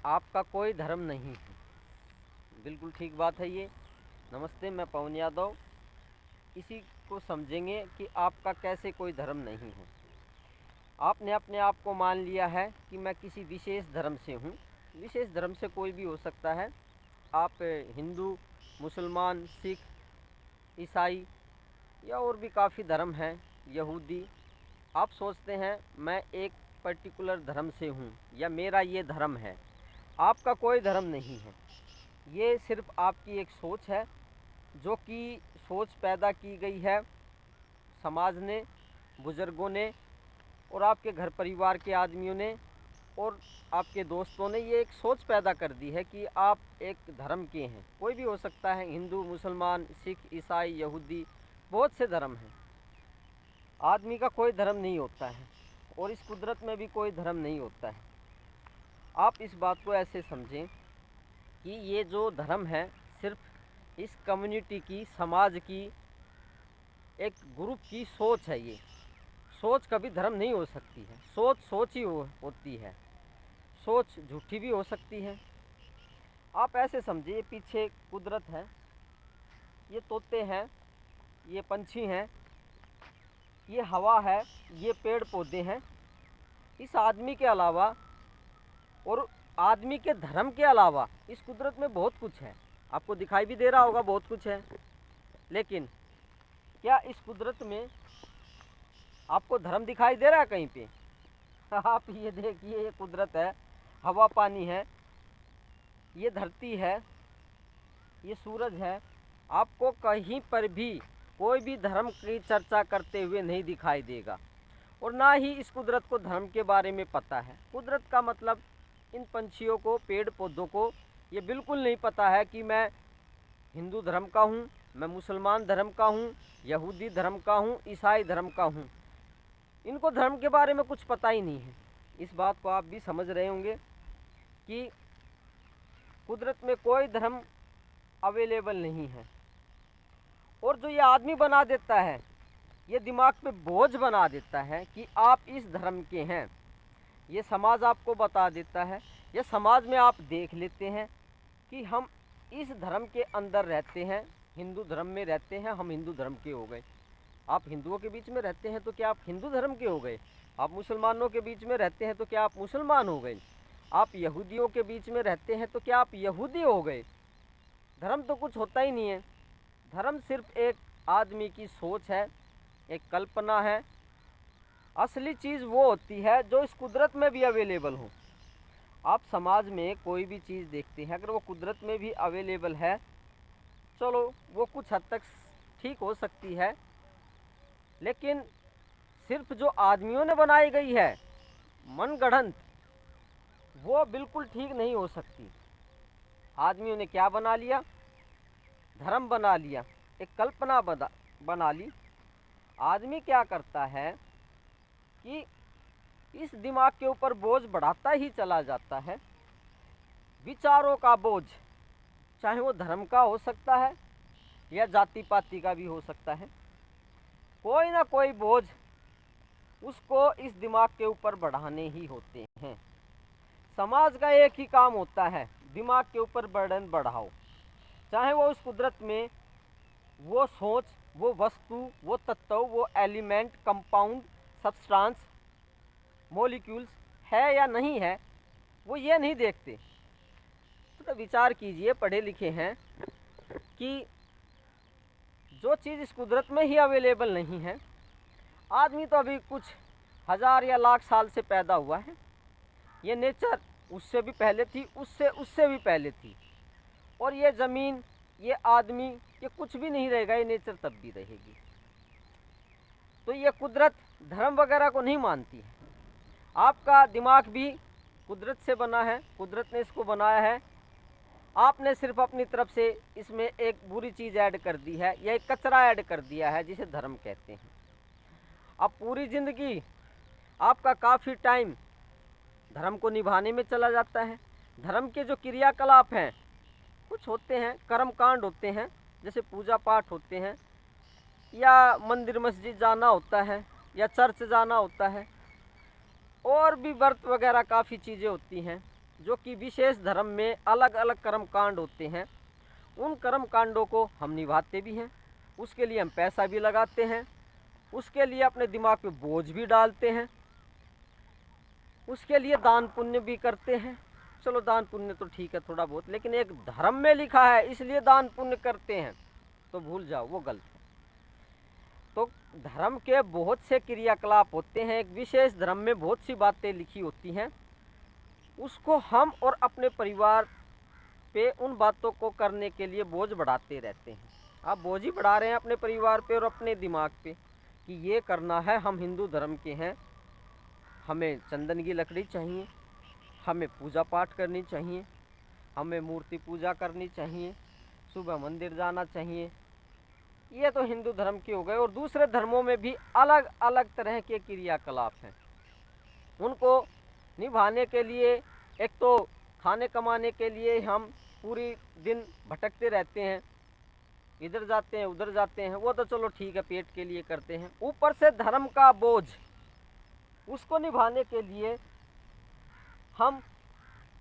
आपका कोई धर्म नहीं है। बिल्कुल ठीक बात है ये। नमस्ते, मैं पवन यादव। इसी को समझेंगे कि आपका कैसे कोई धर्म नहीं है। आपने अपने आप को मान लिया है कि मैं किसी विशेष धर्म से हूँ। विशेष धर्म से कोई भी हो सकता है। आप हिंदू, मुसलमान, सिख, ईसाई या और भी काफ़ी धर्म हैं, यहूदी। आप सोचते हैं मैं एक पर्टिकुलर धर्म से हूँ या मेरा ये धर्म है। आपका कोई धर्म नहीं है। ये सिर्फ आपकी एक सोच है, जो कि सोच पैदा की गई है समाज ने, बुज़ुर्गों ने और आपके घर परिवार के आदमियों ने और आपके दोस्तों ने। ये एक सोच पैदा कर दी है कि आप एक धर्म के हैं। कोई भी हो सकता है, हिंदू, मुसलमान, सिख, ईसाई, यहूदी, बहुत से धर्म हैं। आदमी का कोई धर्म नहीं होता है और इस कुदरत में भी कोई धर्म नहीं होता है। आप इस बात को ऐसे समझें कि ये जो धर्म है सिर्फ इस कम्युनिटी की, समाज की, एक ग्रुप की सोच है। ये सोच कभी धर्म नहीं हो सकती है। सोच सोच ही होती है। सोच झूठी भी हो सकती है। आप ऐसे समझिए, पीछे कुदरत है, ये तोते हैं, ये पंछी हैं, ये हवा है, ये पेड़ पौधे हैं। इस आदमी के अलावा और आदमी के धर्म के अलावा इस कुदरत में बहुत कुछ है। आपको दिखाई भी दे रहा होगा बहुत कुछ है, लेकिन क्या इस कुदरत में आपको धर्म दिखाई दे रहा है कहीं पे? आप ये देखिए, ये कुदरत है, हवा पानी है, ये धरती है, ये सूरज है। आपको कहीं पर भी कोई भी धर्म की चर्चा करते हुए नहीं दिखाई देगा और ना ही इस कुदरत को धर्म के बारे में पता है। कुदरत का मतलब इन पंछियों को, पेड़ पौधों को ये बिल्कुल नहीं पता है कि मैं हिंदू धर्म का हूँ, मैं मुसलमान धर्म का हूँ, यहूदी धर्म का हूँ, ईसाई धर्म का हूँ। इनको धर्म के बारे में कुछ पता ही नहीं है। इस बात को आप भी समझ रहे होंगे कि कुदरत में कोई धर्म अवेलेबल नहीं है। और जो ये आदमी बना देता है, ये दिमाग पे बोझ बना देता है कि आप इस धर्म के हैं। ये समाज आपको बता देता है, ये समाज में आप देख लेते हैं कि हम इस धर्म के अंदर रहते हैं, हिंदू धर्म में रहते हैं, हम हिंदू धर्म के हो गए। आप हिंदुओं के बीच में रहते हैं तो क्या आप हिंदू धर्म के हो गए? आप मुसलमानों के बीच में रहते हैं तो क्या आप मुसलमान हो गए? आप यहूदियों के बीच में रहते हैं तो क्या आप यहूदी हो गए? धर्म तो कुछ होता ही नहीं है। धर्म सिर्फ एक आदमी की सोच है, एक कल्पना है। असली चीज़ वो होती है जो इस कुदरत में भी अवेलेबल हो। आप समाज में कोई भी चीज़ देखते हैं, अगर वो कुदरत में भी अवेलेबल है, चलो वो कुछ हद तक ठीक हो सकती है, लेकिन सिर्फ जो आदमियों ने बनाई गई है, मनगढ़ंत, वो बिल्कुल ठीक नहीं हो सकती। आदमियों ने क्या बना लिया? धर्म बना लिया, एक कल्पना बना ली। आदमी क्या करता है कि इस दिमाग के ऊपर बोझ बढ़ाता ही चला जाता है। विचारों का बोझ, चाहे वो धर्म का हो सकता है या जाति पाति का भी हो सकता है, कोई ना कोई बोझ उसको इस दिमाग के ऊपर बढ़ाने ही होते हैं। समाज का एक ही काम होता है, दिमाग के ऊपर बर्डन बढ़ाओ। चाहे वो उस कुदरत में वो सोच, वो वस्तु, वो तत्व, वो एलिमेंट, कंपाउंड, सब्सटेंस, मॉलिक्यूल्स है या नहीं है, वो ये नहीं देखते। तो विचार कीजिए, पढ़े लिखे हैं, कि जो चीज़ इस कुदरत में ही अवेलेबल नहीं है, आदमी तो अभी कुछ हज़ार या लाख साल से पैदा हुआ है। ये नेचर उससे भी पहले थी, उससे भी पहले थी। और ये ज़मीन, ये आदमी, ये कुछ भी नहीं रहेगा, ये नेचर तब भी रहेगी। तो ये कुदरत धर्म वगैरह को नहीं मानती है। आपका दिमाग भी कुदरत से बना है, कुदरत ने इसको बनाया है। आपने सिर्फ अपनी तरफ से इसमें एक बुरी चीज़ ऐड कर दी है, या एक कचरा ऐड कर दिया है जिसे धर्म कहते हैं। अब पूरी ज़िंदगी आपका काफ़ी टाइम धर्म को निभाने में चला जाता है। धर्म के जो क्रियाकलाप हैं, कुछ होते हैं, कर्म कांड होते हैं, जैसे पूजा पाठ होते हैं, या मंदिर मस्जिद जाना होता है, या चर्च जाना होता है, और भी व्रत वगैरह काफ़ी चीज़ें होती हैं। जो कि विशेष धर्म में अलग अलग कर्म कांड होते हैं, उन कर्म कांडों को हम निभाते भी हैं, उसके लिए हम पैसा भी लगाते हैं, उसके लिए अपने दिमाग पे बोझ भी डालते हैं, उसके लिए दान पुण्य भी करते हैं। चलो दान पुण्य तो ठीक है थोड़ा बहुत, लेकिन एक धर्म में लिखा है इसलिए दान पुण्य करते हैं तो भूल जाओ, वो गलत है। तो धर्म के बहुत से क्रियाकलाप होते हैं, एक विशेष धर्म में बहुत सी बातें लिखी होती हैं, उसको हम और अपने परिवार पे उन बातों को करने के लिए बोझ बढ़ाते रहते हैं। आप बोझ ही बढ़ा रहे हैं अपने परिवार पे और अपने दिमाग पे कि ये करना है, हम हिंदू धर्म के हैं, हमें चंदन की लकड़ी चाहिए, हमें पूजा पाठ करनी चाहिए, हमें मूर्ति पूजा करनी चाहिए, सुबह मंदिर जाना चाहिए। ये तो हिंदू धर्म के हो गए, और दूसरे धर्मों में भी अलग अलग तरह के क्रियाकलाप हैं। उनको निभाने के लिए एक तो खाने कमाने के लिए हम पूरी दिन भटकते रहते हैं, इधर जाते हैं उधर जाते हैं, वो तो चलो ठीक है पेट के लिए करते हैं। ऊपर से धर्म का बोझ, उसको निभाने के लिए हम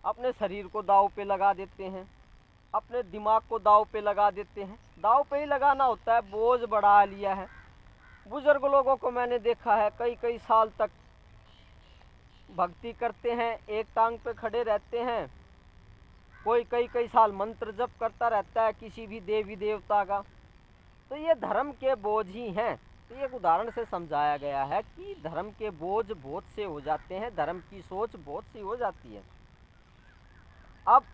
अपने शरीर को दांव पे लगा देते हैं, अपने दिमाग को दांव पे लगा देते हैं। दांव पे ही लगाना होता है, बोझ बढ़ा लिया है। बुजुर्ग लोगों को मैंने देखा है कई कई साल तक भक्ति करते हैं, एक टांग पे खड़े रहते हैं, कोई कई कई साल मंत्र जप करता रहता है किसी भी देवी देवता का। तो ये धर्म के बोझ ही हैं। तो एक उदाहरण से समझाया गया है कि धर्म के बोझ बहुत से हो जाते हैं, धर्म की सोच बहुत सी हो जाती है। अब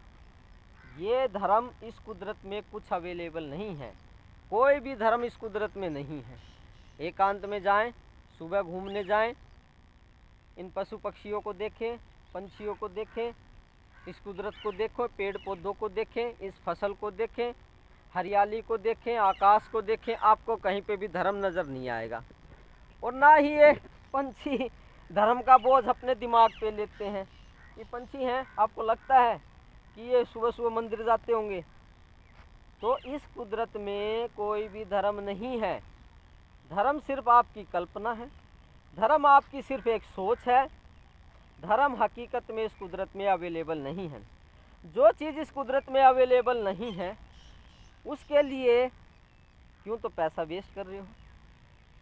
ये धर्म इस कुदरत में कुछ अवेलेबल नहीं है, कोई भी धर्म इस कुदरत में नहीं है। एकांत में जाएं, सुबह घूमने जाएं, इन पशु पक्षियों को देखें, पंछियों को देखें, इस कुदरत को देखो, पेड़ पौधों को देखें, इस फसल को देखें, हरियाली को देखें, आकाश को देखें, आपको कहीं पे भी धर्म नज़र नहीं आएगा। और ना ही ये पंछी धर्म का बोझ अपने दिमाग पे लेते हैं। ये पंछी हैं, आपको लगता है कि ये सुबह सुबह मंदिर जाते होंगे? तो इस कुदरत में कोई भी धर्म नहीं है। धर्म सिर्फ आपकी कल्पना है, धर्म आपकी सिर्फ एक सोच है। धर्म हकीकत में इस कुदरत में अवेलेबल नहीं है। जो चीज़ इस कुदरत में अवेलेबल नहीं है उसके लिए क्यों तो पैसा वेस्ट कर रहे हो,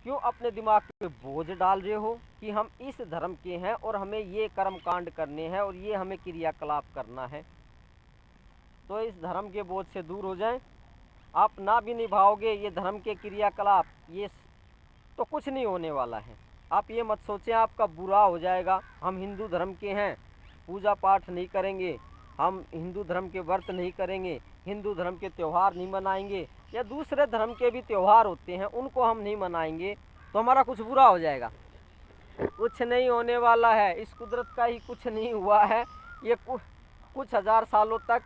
क्यों अपने दिमाग पे बोझ डाल रहे हो कि हम इस धर्म के हैं और हमें ये कर्म कांड करने हैं और ये हमें क्रियाकलाप करना है। तो इस धर्म के बोझ से दूर हो जाएं। आप ना भी निभाओगे ये धर्म के क्रियाकलाप, ये तो कुछ नहीं होने वाला है। आप ये मत सोचें आपका बुरा हो जाएगा, हम हिंदू धर्म के हैं, पूजा पाठ नहीं करेंगे, हम हिंदू धर्म के व्रत नहीं करेंगे, हिंदू धर्म के त्यौहार नहीं मनाएंगे, या दूसरे धर्म के भी त्यौहार होते हैं उनको हम नहीं मनाएंगे तो हमारा कुछ बुरा हो जाएगा। कुछ नहीं होने वाला है, इस कुदरत का ही कुछ नहीं हुआ है। ये कुछ हज़ार सालों तक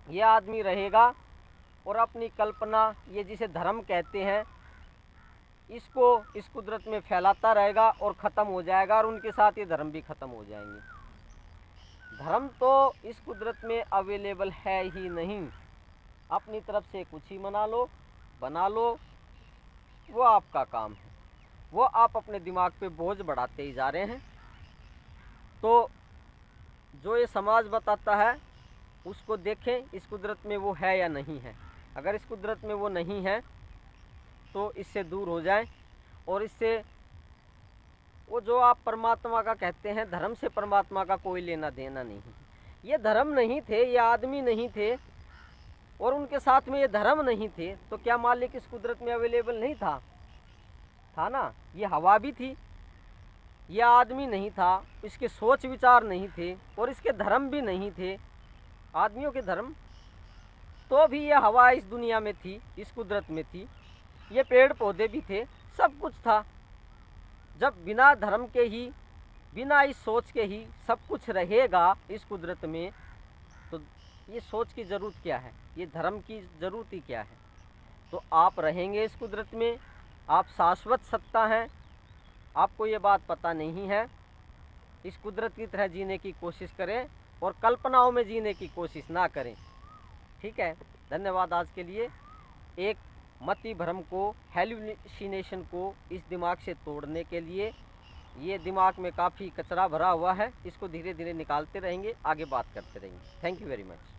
ये आदमी रहेगा और अपनी कल्पना, ये जिसे धर्म कहते हैं, इसको इस कुदरत में फैलाता रहेगा और ख़त्म हो जाएगा, और उनके साथ ये धर्म भी ख़त्म हो जाएंगे। धर्म तो इस कुदरत में अवेलेबल है ही नहीं। अपनी तरफ से कुछ ही बना लो, वो आपका काम है, वो आप अपने दिमाग पे बोझ बढ़ाते ही जा रहे हैं। तो जो ये समाज बताता है उसको देखें, इस कुदरत में वो है या नहीं है। अगर इस कुदरत में वो नहीं है तो इससे दूर हो जाएं, और इससे वो जो आप परमात्मा का कहते हैं, धर्म से परमात्मा का कोई लेना देना नहीं है। ये धर्म नहीं थे, ये आदमी नहीं थे, और उनके साथ में ये धर्म नहीं थे, तो क्या मालिक इस कुदरत में अवेलेबल नहीं था? था ना। ये हवा भी थी, ये आदमी नहीं था, इसके सोच विचार नहीं थे, और इसके धर्म भी नहीं थे, आदमियों के धर्म, तो भी ये हवा इस दुनिया में थी, इस कुदरत में थी, ये पेड़ पौधे भी थे, सब कुछ था। जब बिना धर्म के ही, बिना इस सोच के ही सब कुछ रहेगा इस कुदरत में, तो ये सोच की ज़रूरत क्या है, ये धर्म की ज़रूरत ही क्या है? तो आप रहेंगे इस कुदरत में, आप शाश्वत सत्ता हैं, आपको ये बात पता नहीं है। इस कुदरत की तरह जीने की कोशिश करें और कल्पनाओं में जीने की कोशिश ना करें। ठीक है, धन्यवाद आज के लिए। एक मति भ्रम को, हेलुसिनेशन को इस दिमाग से तोड़ने के लिए ये दिमाग में काफ़ी कचरा भरा हुआ है, इसको धीरे धीरे निकालते रहेंगे, आगे बात करते रहेंगे। Thank you very much.